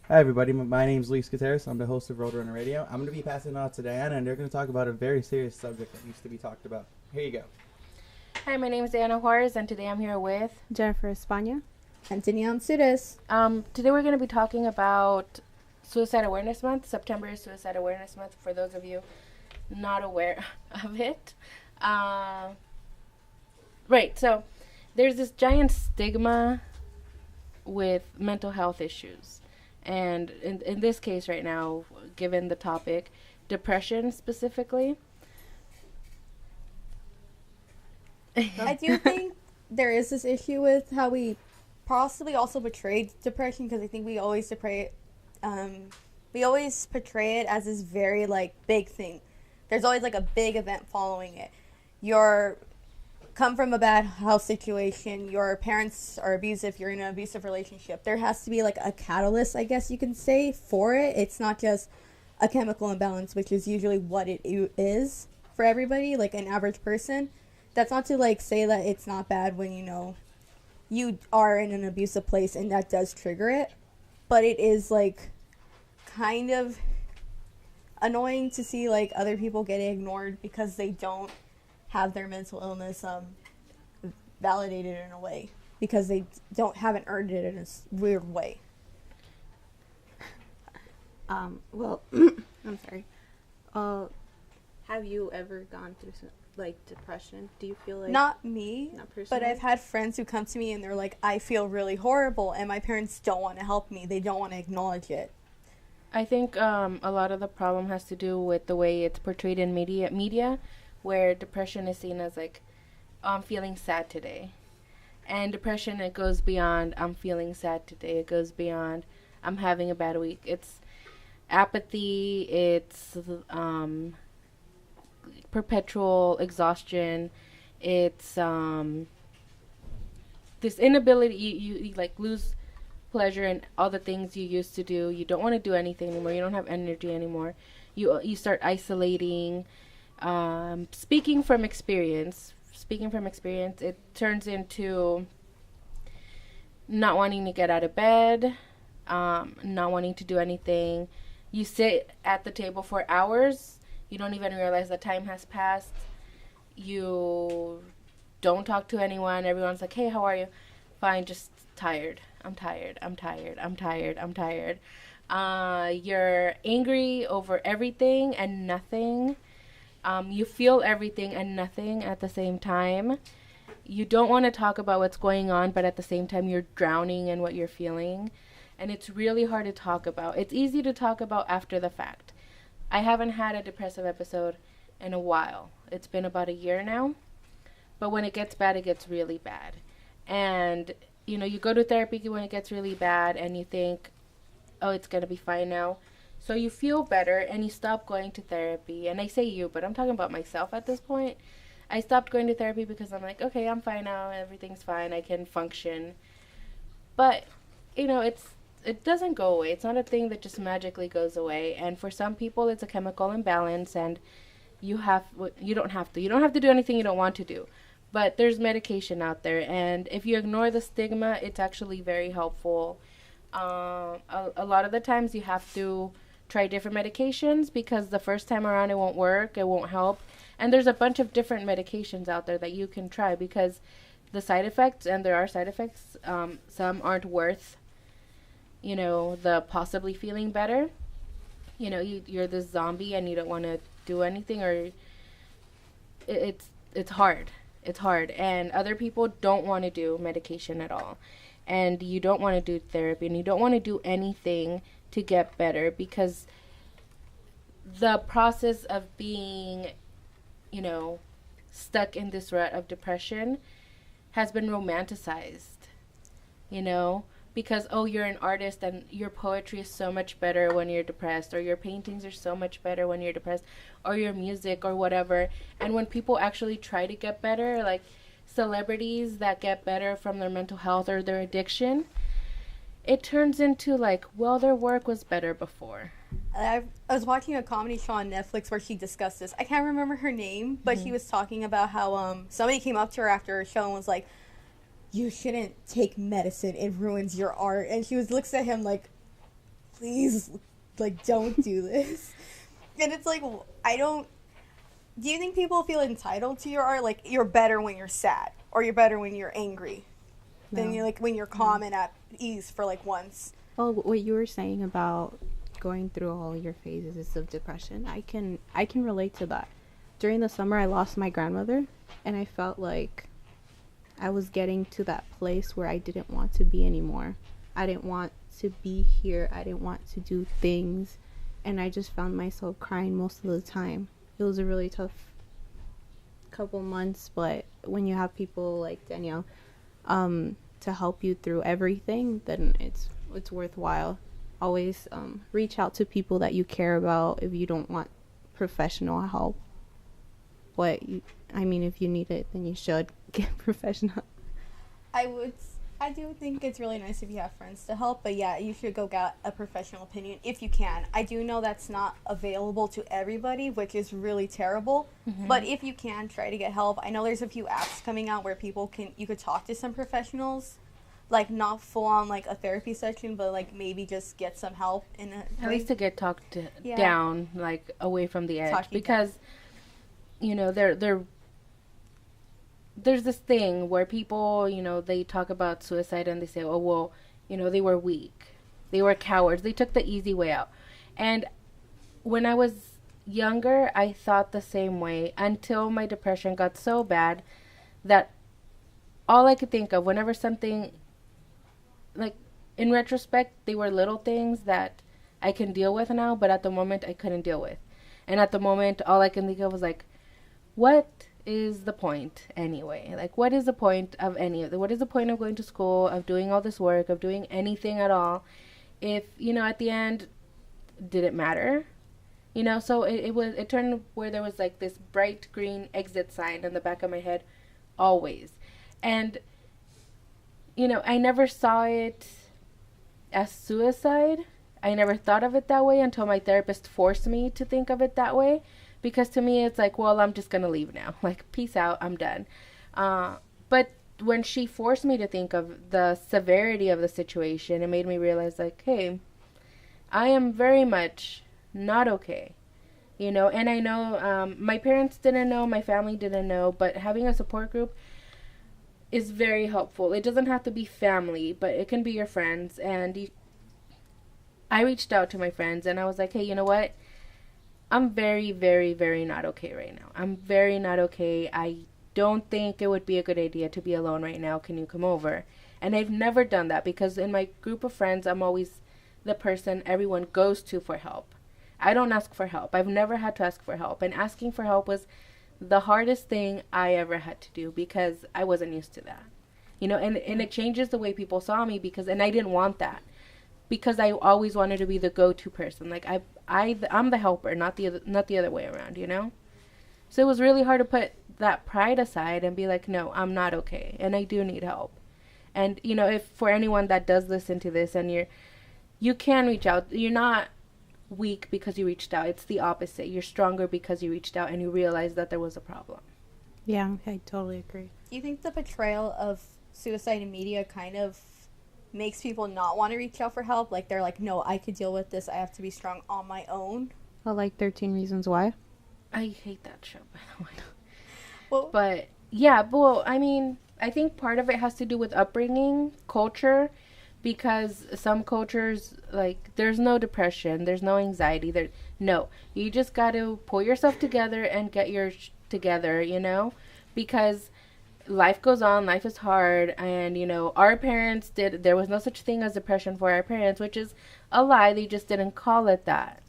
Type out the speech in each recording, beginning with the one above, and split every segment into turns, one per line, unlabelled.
Hi everybody, my name is Luis Gutierrez. I'm the host of RoadRunner Radio. I'm going to be passing it on to Diana, and they're going to talk about a very serious subject that needs to be talked about. Here you go.
Hi, my name is Diana Juarez, and today I'm here with
Jennifer España.
Antonia Ansudes.
Today we're going to be talking about Suicide Awareness Month. September is Suicide Awareness Month, for those of you not aware of it. Right, so there's this giant stigma with mental health issues. And in this case right now, given the topic, depression specifically.
I do think there is this issue with how we possibly also portray depression, because I think we always portray it as this very big thing. There's always a big event following it. You're come from a bad house situation, your parents are abusive, you're in an abusive relationship. There has to be a catalyst, I guess you can say, for it. It's not just a chemical imbalance, which is usually what it is for everybody, an average person. That's not to say that it's not bad when you are in an abusive place and that does trigger it, but it is kind of annoying to see other people getting ignored because they don't have their mental illness validated in a way, because they haven't earned it in a weird way.
Well, I'm sorry. Have you ever gone through depression? Do you feel
not me,
not personally?
But I've had friends who come to me and they're like, I feel really horrible, and my parents don't want to help me. They don't want to acknowledge it.
I think a lot of the problem has to do with the way it's portrayed in media, where depression is seen as I'm feeling sad today. And depression, it goes beyond I'm feeling sad today. It goes beyond I'm having a bad week. It's apathy, it's perpetual exhaustion, it's this inability, you lose pleasure in all the things you used to do. You don't want to do anything anymore. You don't have energy anymore. You start isolating. Speaking from experience, it turns into not wanting to get out of bed, not wanting to do anything. You sit at the table for hours. You don't even realize the time has passed. You don't talk to anyone. Everyone's like, hey, how are you? Fine, just tired. I'm tired. You're angry over everything and nothing. You feel everything and nothing at the same time. You don't want to talk about what's going on, but at the same time, you're drowning in what you're feeling. And it's really hard to talk about. It's easy to talk about after the fact. I haven't had a depressive episode in a while. It's been about a year now. But when it gets bad, it gets really bad. And, you go to therapy when it gets really bad and you think, oh, it's going to be fine now. So you feel better and you stop going to therapy. And I say you, but I'm talking about myself at this point. I stopped going to therapy because I'm like, okay, I'm fine now. Everything's fine. I can function. But, it doesn't go away. It's not a thing that just magically goes away. And for some people, it's a chemical imbalance, and you don't have to do anything you don't want to do. But there's medication out there, and if you ignore the stigma, it's actually very helpful. A lot of the times you have to try different medications because the first time around it won't work, it won't help. And there's a bunch of different medications out there that you can try because the side effects, and there are side effects, some aren't worth the possibly feeling better. You're this zombie and you don't want to do anything, or it's hard. It's hard. And other people don't want to do medication at all. And you don't want to do therapy, and you don't want to do anything to get better because the process of being, stuck in this rut of depression has been romanticized, because, oh, you're an artist and your poetry is so much better when you're depressed, or your paintings are so much better when you're depressed, or your music or whatever. And when people actually try to get better, like celebrities that get better from their mental health or their addiction, it turns into well, their work was better before.
I was watching a comedy show on Netflix where she discussed this. I can't remember her name, but she was talking about how somebody came up to her after her show and was like, you shouldn't take medicine, it ruins your art. And she looks at him like, please, like, don't do this. And it's like, do you think people feel entitled to your art? Like, you're better when you're sad, or you're better when you're angry, than you're, like, when you're calm and at ease for, like, once.
Well, what you were saying about going through all your phases of depression, I can relate to that. During the summer, I lost my grandmother, and I felt like I was getting to that place where I didn't want to be anymore. I didn't want to be here. I didn't want to do things, and I just found myself crying most of the time. It was a really tough couple months, but when you have people like Danielle to help you through everything, then it's worthwhile. Always reach out to people that you care about if you don't want professional help. But if you need it, then you should get professional.
I do think it's really nice if you have friends to help, but yeah, you should go get a professional opinion if you can. I do know that's not available to everybody, which is really terrible. Mm-hmm. But if you can, try to get help. I know there's a few apps coming out where you could talk to some professionals, like not full on like a therapy session, but like maybe just get some help
at least to get talked down, like away from the edge, because there's this thing where people, they talk about suicide and they say, oh, well, they were weak. They were cowards. They took the easy way out. And when I was younger, I thought the same way until my depression got so bad that all I could think of whenever something, like, in retrospect, they were little things that I can deal with now, but at the moment I couldn't deal with. And at the moment, all I can think of was like, what is the point anyway? Like, what is the point of any of it? What is the point of going to school, of doing all this work, of doing anything at all, if at the end, did it matter? So it turned where there was like this bright green exit sign in the back of my head always. And I never saw it as suicide. I never thought of it that way until my therapist forced me to think of it that way. Because to me, it's like, well, I'm just going to leave now. Like, peace out, I'm done. But when she forced me to think of the severity of the situation, it made me realize, like, hey, I am very much not okay. And I know my parents didn't know, my family didn't know, but having a support group is very helpful. It doesn't have to be family, but it can be your friends. And I reached out to my friends, and I was like, hey, you know what? I'm very, very, very not okay right now. I'm very not okay. I don't think it would be a good idea to be alone right now. Can you come over? And I've never done that because in my group of friends, I'm always the person everyone goes to for help. I don't ask for help. I've never had to ask for help. And asking for help was the hardest thing I ever had to do because I wasn't used to that. And it changes the way people saw me and I didn't want that. Because I always wanted to be the go-to person. Like I'm the helper, not the other way around, So it was really hard to put that pride aside and be like, no, I'm not okay, and I do need help. And if for anyone that does listen to this, and you can reach out. You're not weak because you reached out. It's the opposite. You're stronger because you reached out and you realized that there was a problem.
Yeah, I totally agree.
Do you think the portrayal of suicide in media kind of makes people not want to reach out for help? Like, they're like, no, I could deal with this. I have to be strong on my own.
Well, like 13 Reasons Why.
I hate that show, by the way.
Well,
but, yeah, I think part of it has to do with upbringing, culture, because some cultures, like, there's no depression, there's no anxiety. No, you just got to pull yourself together and get together, because life goes on, life is hard, and our parents there was no such thing as depression for our parents, which is a lie. They just didn't call it that,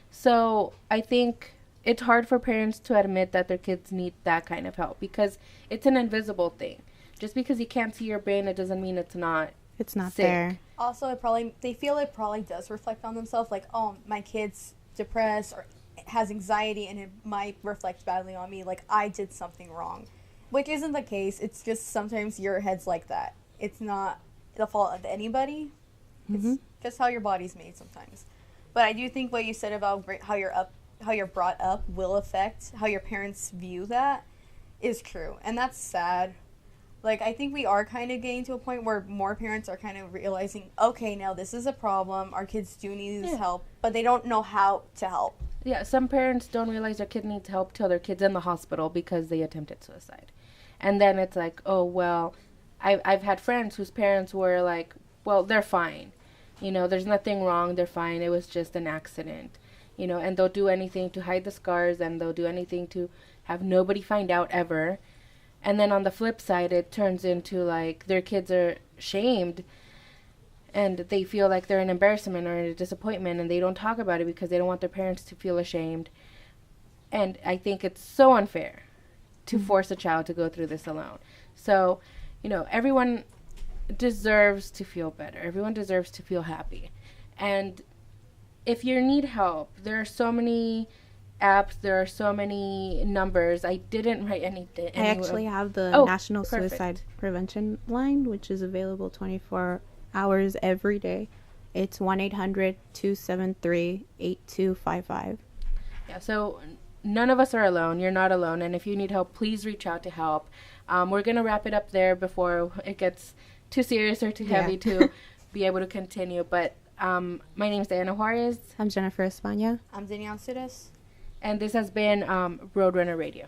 so I think it's hard for parents to admit that their kids need that kind of help because it's an invisible thing. Just because you can't see your brain, it doesn't mean it's not sick.
There.
Also, they feel it probably does reflect on themselves, like, oh, my kid's depressed or has anxiety and it might reflect badly on me, like I did something wrong. Which isn't the case. It's just sometimes your head's like that. It's not the fault of anybody.
Mm-hmm.
It's just how your body's made sometimes. But I do think what you said about how you're brought up will affect how your parents view that is true. And that's sad. like, I think we are kind of getting to a point where more parents are kind of realizing, okay, now this is a problem. Our kids do need this help, but they don't know how to help.
Yeah, some parents don't realize their kid needs help till their kid's in the hospital because they attempted suicide. And then it's like, oh, well, I've had friends whose parents were like, well, they're fine. You know, there's nothing wrong. They're fine. It was just an accident. You know, and they'll do anything to hide the scars, and they'll do anything to have nobody find out ever. And then on the flip side, it turns into like their kids are shamed and they feel like they're an embarrassment or a disappointment, and they don't talk about it because they don't want their parents to feel ashamed. And I think it's so unfair to force a child to go through this alone. So, you know, everyone deserves to feel better. Everyone deserves to feel happy. And if you need help, there are so many apps, there are so many numbers. I didn't write anything.
I actually have the National Suicide Prevention Line, which is available 24 hours every day. It's 1-800-273-8255.
Yeah, so none of us are alone. You're not alone. And if you need help, please reach out to help. We're going to wrap it up there before it gets too serious or too heavy to be able to continue. But my name is Diana Juarez.
I'm Jennifer España.
I'm Danielle Sudes.
And this has been RoadRunner Radio.